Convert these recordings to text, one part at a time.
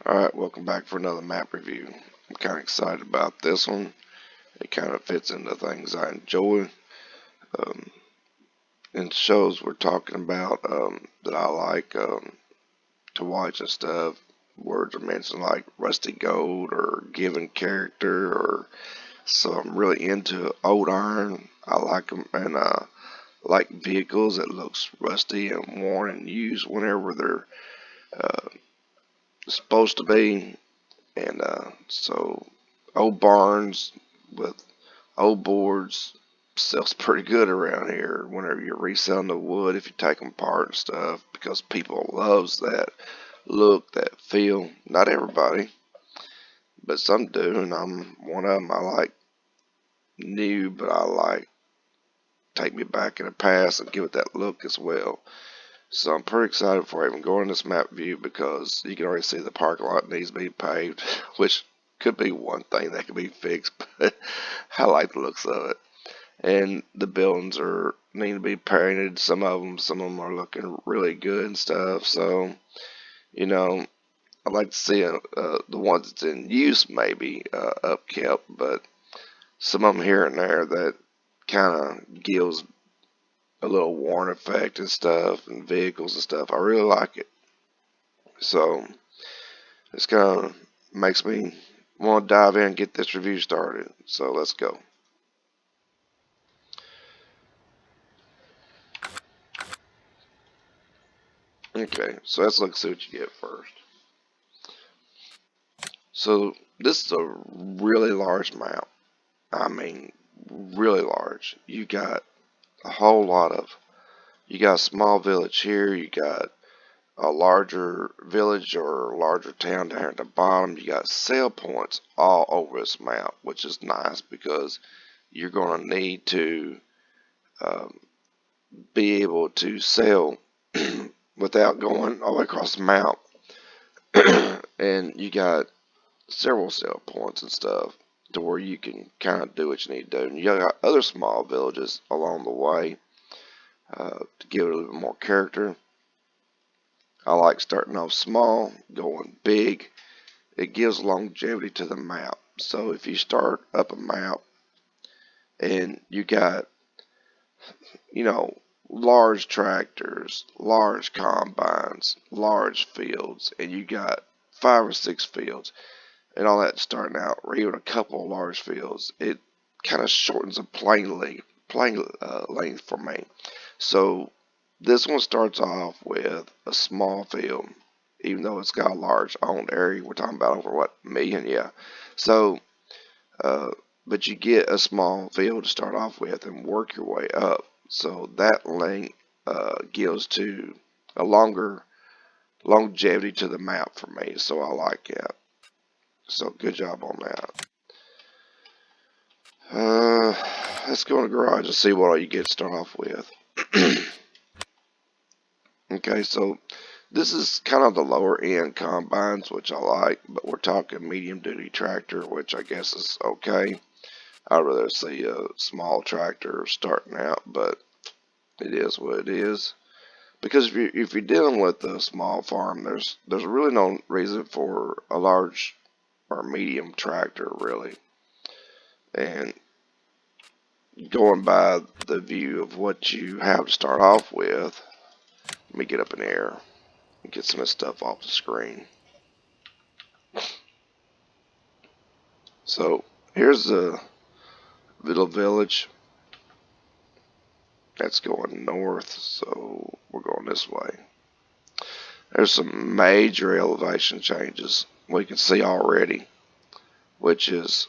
Alright, welcome back for another map review. I'm kind of excited about this one. It kind of fits into things I enjoy. In shows we're talking about that I like to watch and stuff, words are mentioned like rusty gold or given character, or so I'm really into old iron. I like them, and like vehicles that looks rusty and worn and used whenever they're uh, supposed to be. And so old barns with old boards sells pretty good around here whenever you're reselling the wood, if you take them apart and stuff, because people loves that look, that feel. Not everybody, but some do, and I'm one of them. I like new, but I like take me back in the past and give it that look as well. So I'm pretty excited before I even go in this map view, because you can already see the parking lot needs to be paved, which could be one thing that could be fixed, but I like the looks of it. And the buildings are need to be painted. Some of them are looking really good and stuff. So, you know, I'd like to see the ones that's in use maybe upkept, but some of them here and there that kind of gives a little worn effect and stuff, and vehicles and stuff. I really like it. So this kind of makes me want to dive in and get this review started. So let's go. Okay, so let's see what you get first. So this is a really large map. I mean, really large. You got a whole lot of, you got a small village here, you got a larger village or larger town down here at the bottom. You got sale points all over this map, which is nice because you're going to need to um, be able to sell without going all the way across the map. And you got several sale points and stuff to where you can kind of do what you need to do. And you got other small villages along the way to give it a little bit more character. I like starting off small, going big. It gives longevity to the map. So if you start up a map and you got, large tractors, large combines, large fields, and you got 5 or 6 fields, and all that starting out, or even a couple of large fields, it kind of shortens the length for me. So this one starts off with a small field, even though it's got a large owned area. We're talking about over what, million, yeah. So, but you get a small field to start off with and work your way up. So that length gives to a longer longevity to the map for me. So I like that. So good job on that. Let's go in the garage and see what all you get to start off with. Okay, so this is kind of the lower end combines, which I like, but we're talking medium duty tractor, which I guess is okay. I'd rather see a small tractor starting out, but it is what it is. Because if you're dealing with a small farm, there's really no reason for a large or medium tractor, really. And going by the view of what you have to start off with, let me get up in the air and get some of this stuff off the screen. So here's the little village that's going north, so we're going this way. There's some major elevation changes we can see already, which is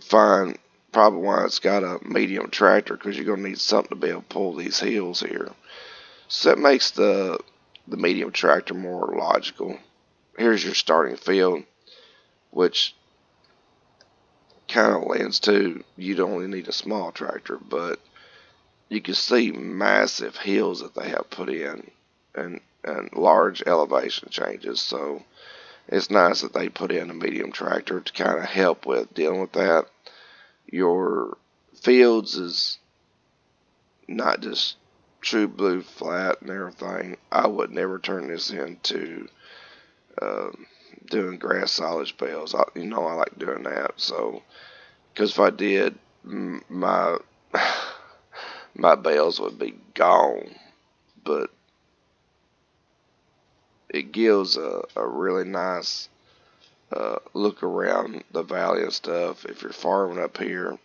fine. Probably why it's got a medium tractor, because you're going to need something to be able to pull these hills here. So that makes the medium tractor more logical. Here's your starting field, which kind of lends to you'd only need a small tractor, but you can see massive hills that they have put in, and large elevation changes. So it's nice that they put in a medium tractor to kind of help with dealing with that. Your fields is not just true blue flat and everything. I would never turn this into doing grass silage bales. I like doing that. So, because if I did, my my bales would be gone. But it gives a really nice look around the valley and stuff if you're farming up here.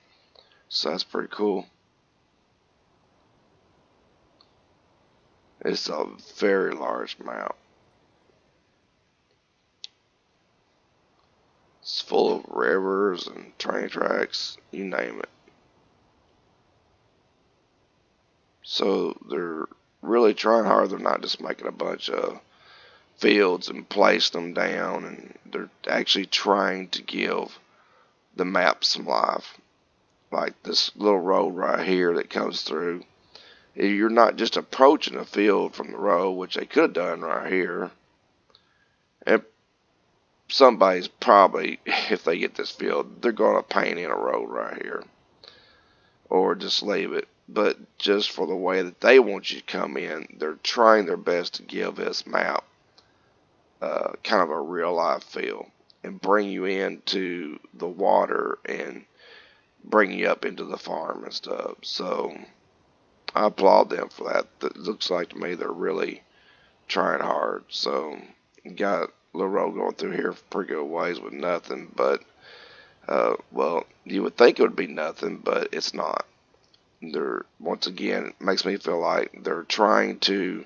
So that's pretty cool. It's a very large map. It's full of rivers and train tracks, you name it. So they're really trying hard. They're not just making a bunch of fields and placing them down, and they're actually trying to give the map some life. Like this little road right here that comes through. You're not just approaching a field from the road, which they could have done right here. And somebody's probably, if they get this field, they're going to paint in a road right here. Or just leave it. But just for the way that they want you to come in, they're trying their best to give this map kind of a real life feel. And bring you into the water and bring you up into the farm and stuff. So I applaud them for that. It looks like to me they're really trying hard. So got a little road going through here for pretty good ways with nothing, but well, you would think it would be nothing, but it's not. They're, once again, it makes me feel like they're trying to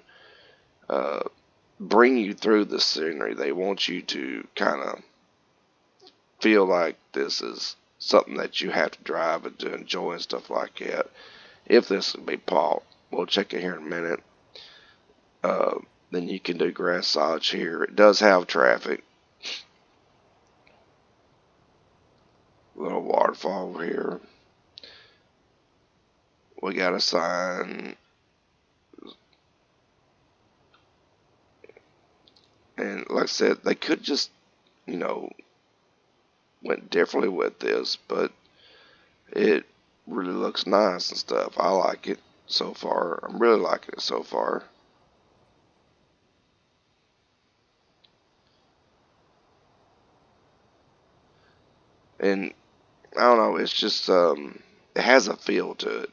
bring you through the scenery. They want you to kind of feel like this is something that you have to drive and to enjoy and stuff like that. If this would be Paul, we'll check it here in a minute. Then you can do grass silage here. It does have traffic. Little waterfall over here. We got a sign. And like I said, they could just, went differently with this, but it really looks nice and stuff. I like it so far. I'm really liking it so far. And I don't know, it's just it has a feel to it.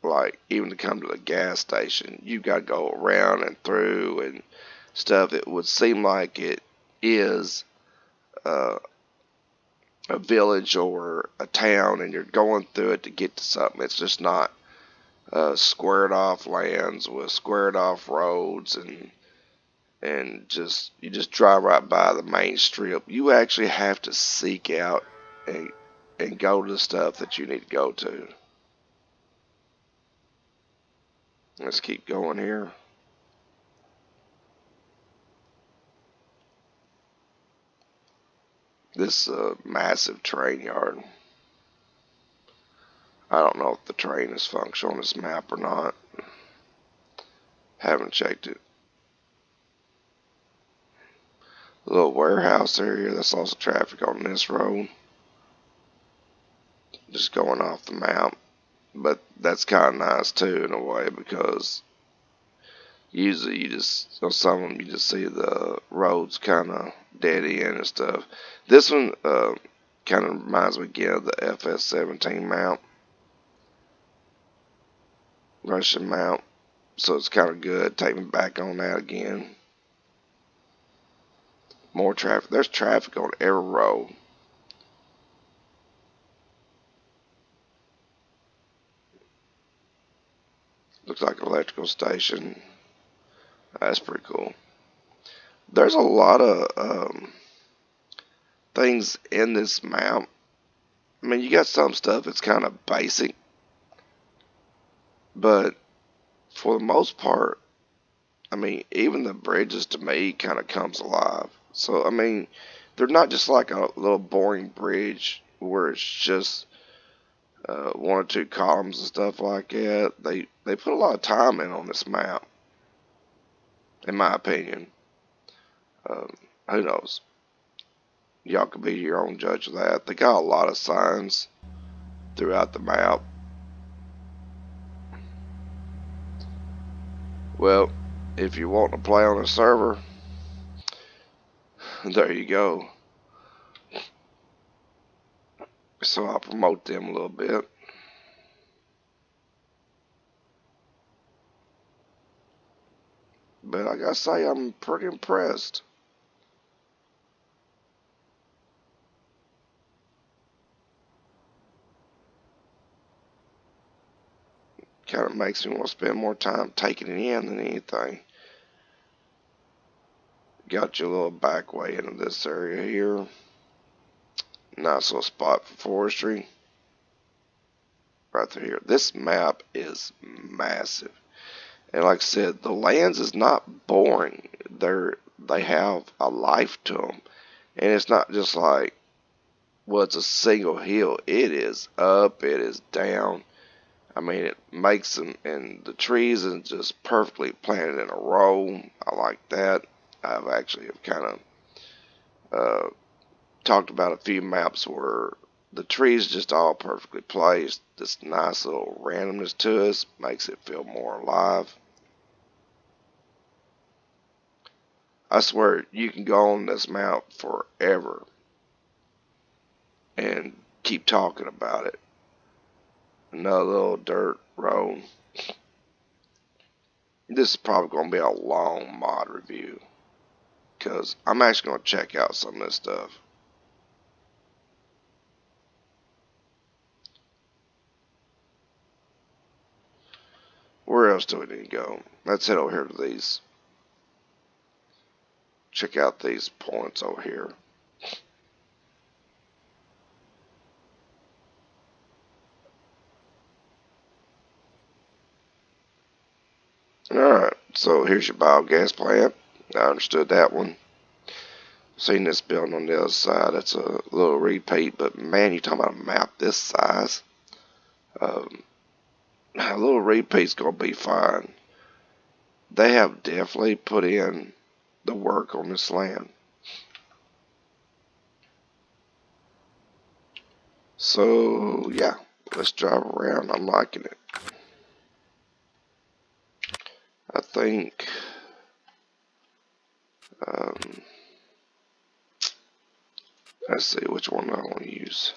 Like even to come to the gas station, you got to go around and through and stuff. It would seem like it is uh, a village or a town, and you're going through it to get to something. It's just not squared off lands with squared off roads and just you just drive right by the main strip. You actually have to seek out and go to the stuff that you need to go to. Let's keep going here. This massive train yard. I don't know if the train is functional on this map or not. Haven't checked it. A little warehouse area. That's also traffic on this road. Just going off the map. But that's kind of nice too in a way, because usually you just, on some of them you just see the roads kind of dead end and stuff. This one kind of reminds me again of the FS17 map. Russian map. So it's kind of good. Take me back on that again. More traffic. There's traffic on every road. Looks like an electrical station. That's pretty cool. There's a lot of things in this map. I mean, you got some stuff that's kind of basic, but for the most part, I mean, even the bridges to me kind of comes alive. So, I mean, they're not just like a little boring bridge where it's just one or two columns and stuff like that. They put a lot of time in on this map, in my opinion. Who knows? Y'all could be your own judge of that. They got a lot of signs throughout the map. Well, if you want to play on a server, There you go. So I'll promote them a little bit. But I gotta say, I'm pretty impressed. Kind of makes me want to spend more time taking it in than anything. Got your little back way into this area here. Nice little spot for forestry. Right through here. This map is massive. And like I said, the lands is not boring. They have a life to them. And it's not just like, well, it's a single hill. It is up, it is down. I mean, it makes them, and the trees are just perfectly planted in a row. I like that. I've actually kind of talked about a few maps where the trees just all perfectly placed. This nice little randomness to us makes it feel more alive. I swear, you can go on this map forever and keep talking about it. Another little dirt road. This is probably going to be a long mod review, because I'm actually going to check out some of this stuff. Where else do we need to go? Let's head over here to these. Check out these points over here. Alright, so here's your biogas plant. I understood that one. Seen this building on the other side. That's a little repeat, but man, you're talking about a map this size. A little repeat's gonna be fine. They have definitely put in the work on this land. So yeah, let's drive around. I'm liking it. I think let's see which one I want to use.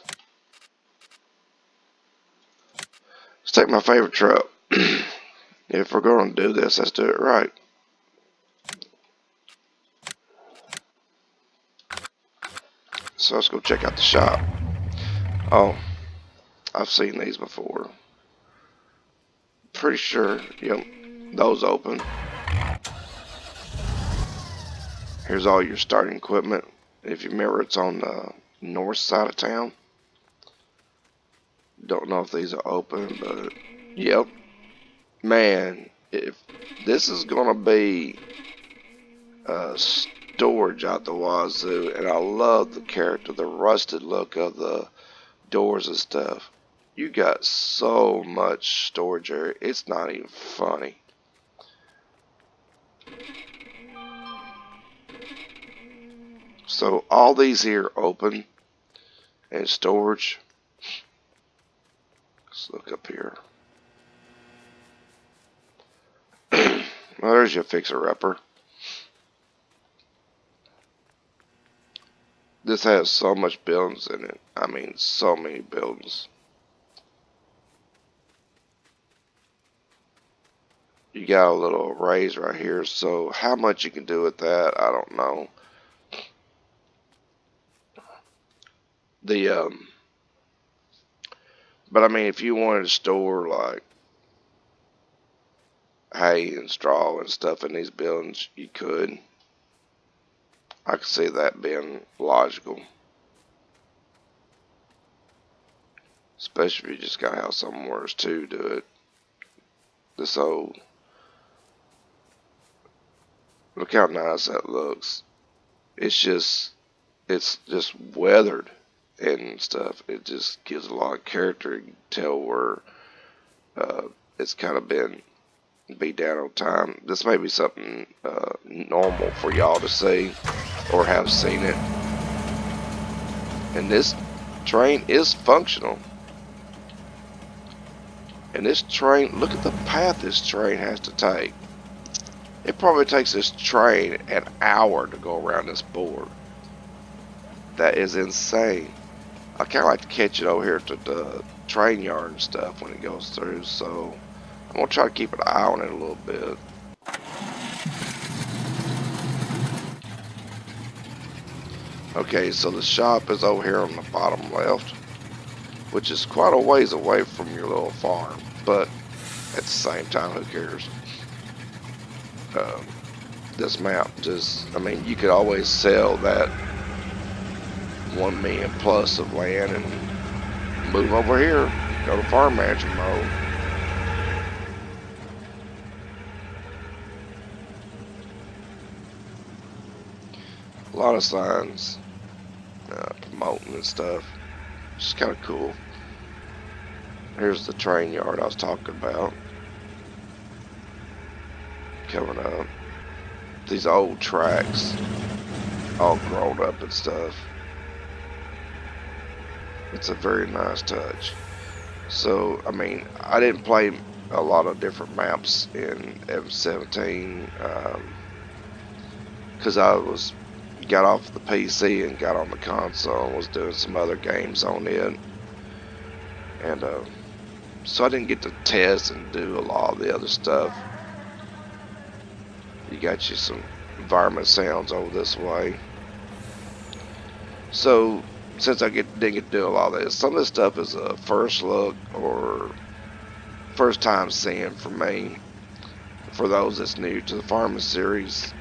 Let's take my favorite truck. If we're going to do this, let's do it right. So let's go check out the shop. Oh, I've seen these before. Pretty sure, yep, those open. Here's all your starting equipment. If you remember, it's on the north side of town. Don't know if these are open, but yep. Man, if this is gonna be storage out the wazoo, and I love the character, the rusted look of the doors and stuff. You got so much storage area, it's not even funny. So all these here open and storage. Let's look up here. Well, there's your fixer-upper. This has so much buildings in it. I mean, so many buildings. You got a little raise right here, so how much you can do with that, I don't know. But I mean, if you wanted to store like hay and straw and stuff in these buildings, you could. I could see that being logical. Especially if you just gotta have somewhere to do it. This old. Look how nice that looks. It's just weathered and stuff. It just gives a lot of character. You can tell where it's kind of been beat down on time. This may be something normal for y'all to see or have seen it. And this train is functional. And this train, look at the path this train has to take. It probably takes this train an hour to go around this board. That is insane. I kind of like to catch it over here to the train yard and stuff when it goes through, so I'm going to try to keep an eye on it a little bit. Okay, so the shop is over here on the bottom left, which is quite a ways away from your little farm, but at the same time, who cares? This map just, I mean, you could always sell that 1 million plus of land and move over here, go to farm manager mode. A lot of signs promoting and stuff. It's kind of cool. Here's the train yard I was talking about. Coming up. These old tracks, all grown up and stuff. It's a very nice touch. So, I mean, I didn't play a lot of different maps in M17 because I got off the PC and got on the console and was doing some other games on it. And so I didn't get to test and do a lot of the other stuff. You got you some environment sounds over this way. So since I didn't get to do a lot of this, some of this stuff is a first look or first time seeing for me. For those that's new to the farming series,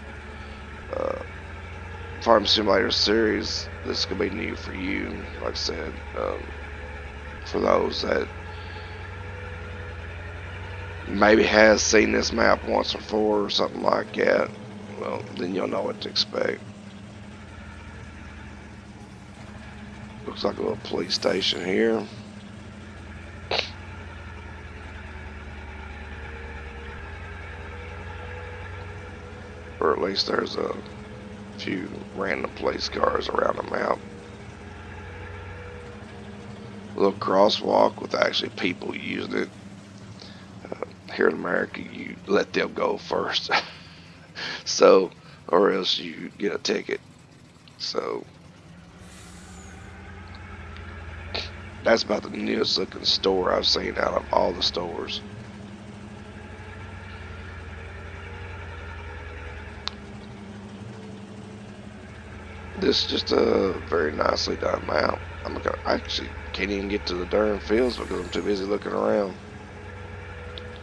farm simulator series, this could be new for you. Like I said, for those that maybe has seen this map once before or something like that, well, then you'll know what to expect. Looks like a little police station here. Or at least there's a few random police cars around the map. A little crosswalk with actually people using it. Here in America, you let them go first. So, or else you get a ticket. So, that's about the newest looking store I've seen out of all the stores. This is just a very nicely done map. I actually can't even get to the darn fields because I'm too busy looking around.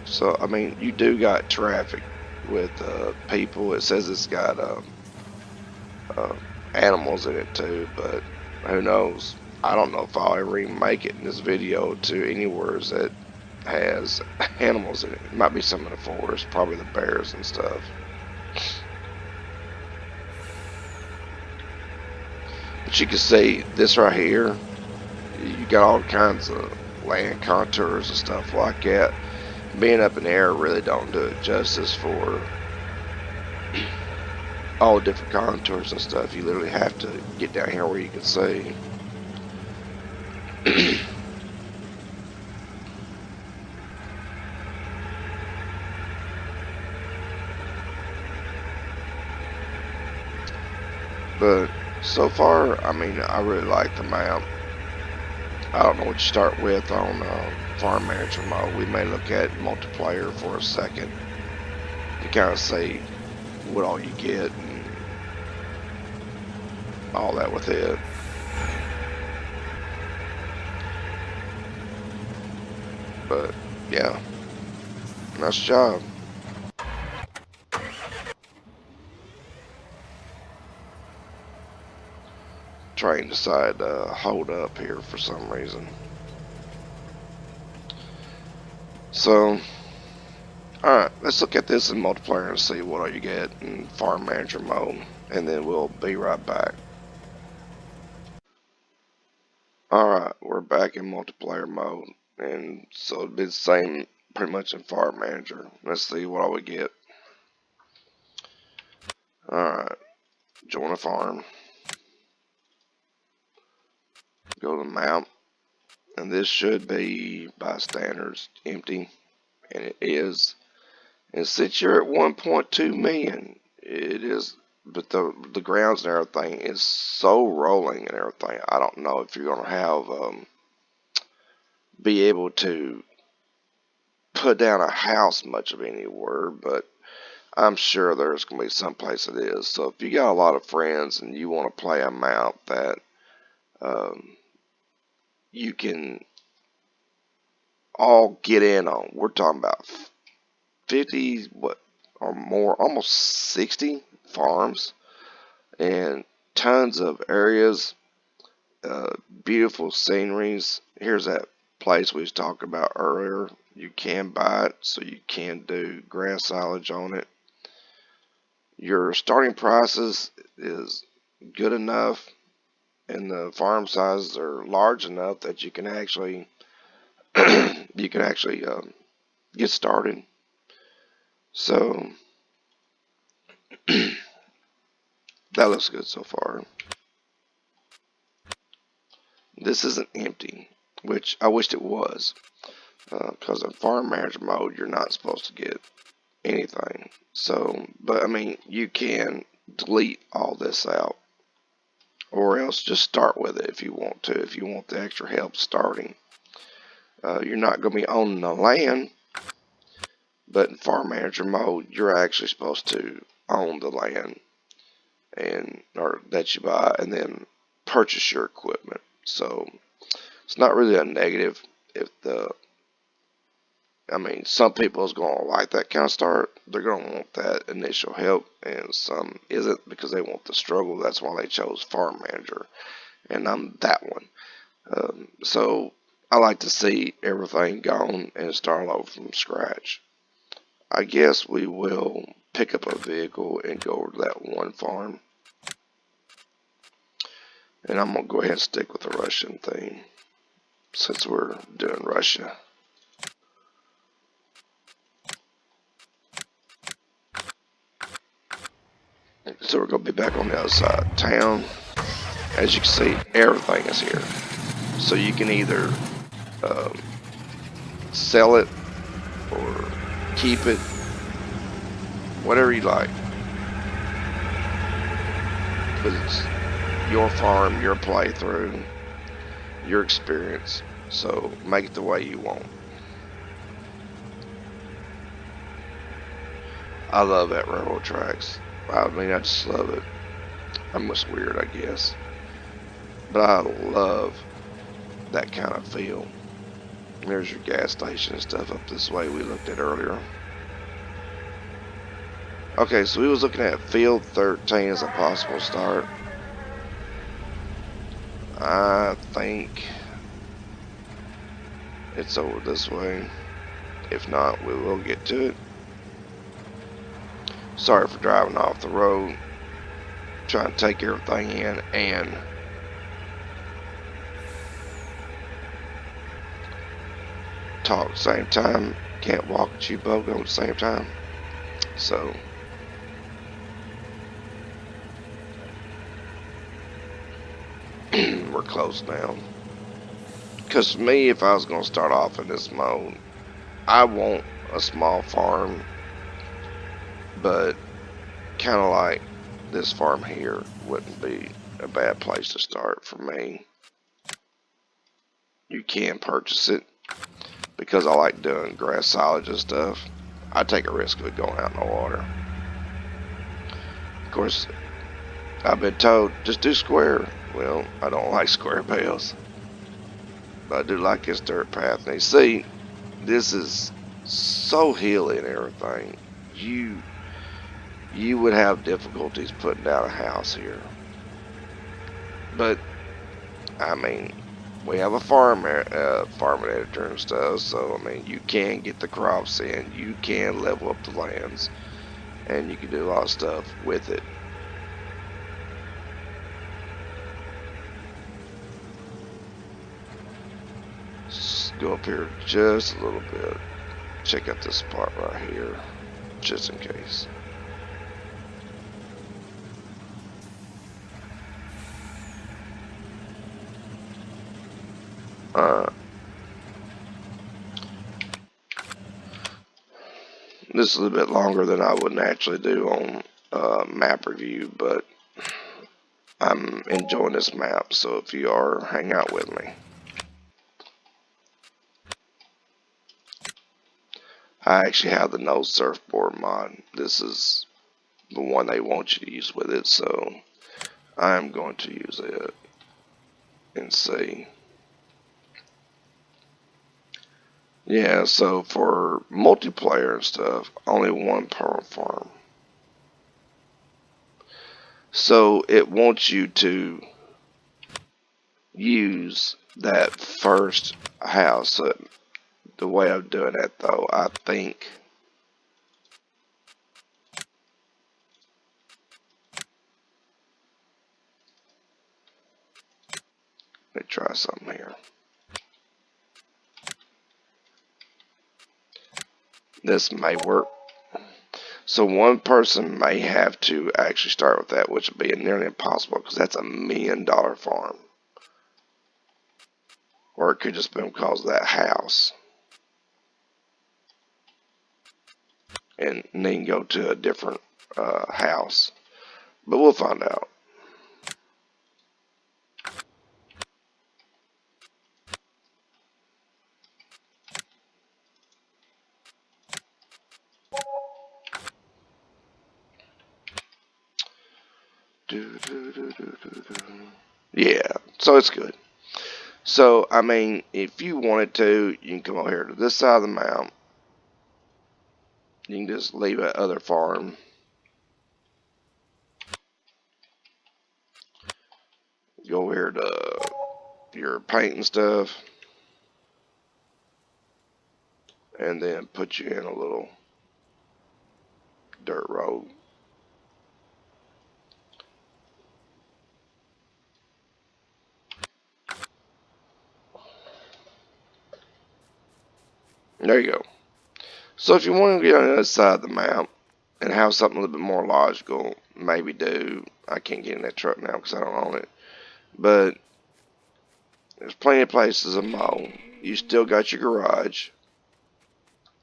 So, I mean, you do got traffic with people. It says it's got animals in it too, but who knows? I don't know if I'll ever even make it in this video to anywhere that has animals in it. It might be some in the forest, probably the bears and stuff. But you can see this right here, you got all kinds of land contours and stuff like that. Being up in the air really don't do it justice for all the different contours and stuff. You literally have to get down here where you can see. But so far, I mean, I really like the map. I don't know what you start with on farm manager mode. We may look at multiplayer for a second to kind of see what all you get and all that with it. But yeah, nice job. Train decided to hold up here for some reason. So, alright, let's look at this in multiplayer and see what all you get in farm manager mode, and then we'll be right back. Alright, we're back in multiplayer mode, and so it'll be the same pretty much in farm manager. Let's see what all we get. Alright, join a farm. Go to the map, and this should be by standards empty, and it is. And since you're at 1.2 million, it is but the grounds and everything is so rolling and everything. I don't know if you're gonna have be able to put down a house much of anywhere, but I'm sure there's gonna be some place it is. So if you got a lot of friends and you want to play a map that you can all get in on, we're talking about 50 or more, almost 60 farms and tons of areas, beautiful sceneries. Here's that place we was talking about earlier. You can buy it, so you can do grass silage on it. Your starting prices is good enough, and the farm sizes are large enough that you can actually get started. So that looks good so far. This isn't empty, which I wished it was, because in farm manager mode you're not supposed to get anything. So, but I mean, you can delete all this out, or else just start with it if you want to. If you want the extra help starting, you're not going to be owning the land, but in farm manager mode, you're actually supposed to own the land or that you buy, and then purchase your equipment. So it's not really a negative if some people is going to like that kind of start. They're going to want that initial help, and some isn't because they want the struggle. That's why they chose farm manager, and I'm that one. So I like to see everything gone and start over from scratch. I guess we will pick up a vehicle and go over to that one farm. And I'm going to go ahead and stick with the Russian theme since we're doing Russia. So we're going to be back on the other side of town. As you can see, everything is here. So you can either sell it or keep it, whatever you like. Because it's your farm, your playthrough, your experience. So make it the way you want. I love that railroad tracks. I mean, I just love it. I'm just weird, I guess. But I love that kind of feel. There's your gas station and stuff up this way we looked at earlier. Okay, so we was looking at field 13 as a possible start. I think it's over this way. If not, we will get to it. Sorry for driving off the road, trying to take everything in and talk at the same time. Can't walk and chew bubblegum at the same time. So we're close now. Because for me, if I was going to start off in this mode, I want a small farm, but kind of like this farm here wouldn't be a bad place to start for me. You can purchase it because I like doing grass silage and stuff. I take a risk of it going out in the water. Of course, I've been told just do square. Well, I don't like square bales, but I do like this dirt path. Now you see, this is so hilly and everything. You would have difficulties putting down a house here. But I mean, we have a farm editor and stuff, so I mean, you can get the crops in, you can level up the lands, and you can do a lot of stuff with it. Let's go up here just a little bit. Check out this spot right here, just in case. This is a little bit longer than I would naturally do on map review, but I'm enjoying this map, so if you are, hang out with me. I actually have the no surfboard mod. This is the one they want you to use with it, so I'm going to use it and see. Yeah, so for multiplayer and stuff, only one per farm. So it wants you to use that first house. So the way of doing that, though, I think, let me try something here. This may work. So one person may have to actually start with that, which would be nearly impossible because that's $1 million farm. Or it could just be because of that house. And then go to a different house. But we'll find out. Yeah, so it's good. So, I mean, if you wanted to, you can come over here to this side of the map. You can just leave that other farm. Go over here to your paint and stuff. And then put you in a little dirt road. There you go. So if you want to get on the other side of the map and have something a little bit more logical, maybe do. I can't get in that truck now because I don't own it. But there's plenty of places to mow. You still got your garage.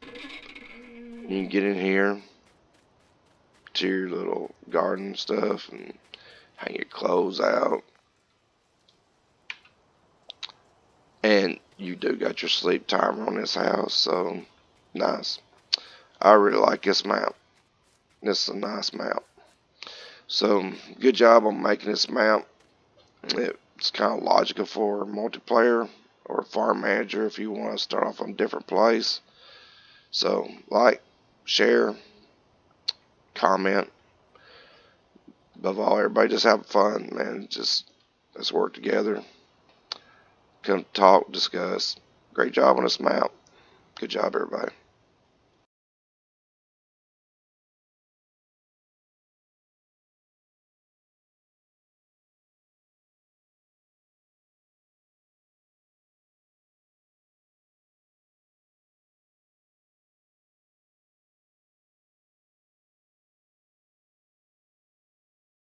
You can get in here to your little garden stuff and hang your clothes out. And you do got your sleep timer on this house, so nice. I really like this map. This is a nice map. So good job on making this map. It's kind of logical for multiplayer or farm manager if you want to start off on a different place. So like, share, comment. Above all, everybody just have fun, man. Just let's work together. Come talk, discuss. Great job on this map. Good job, everybody.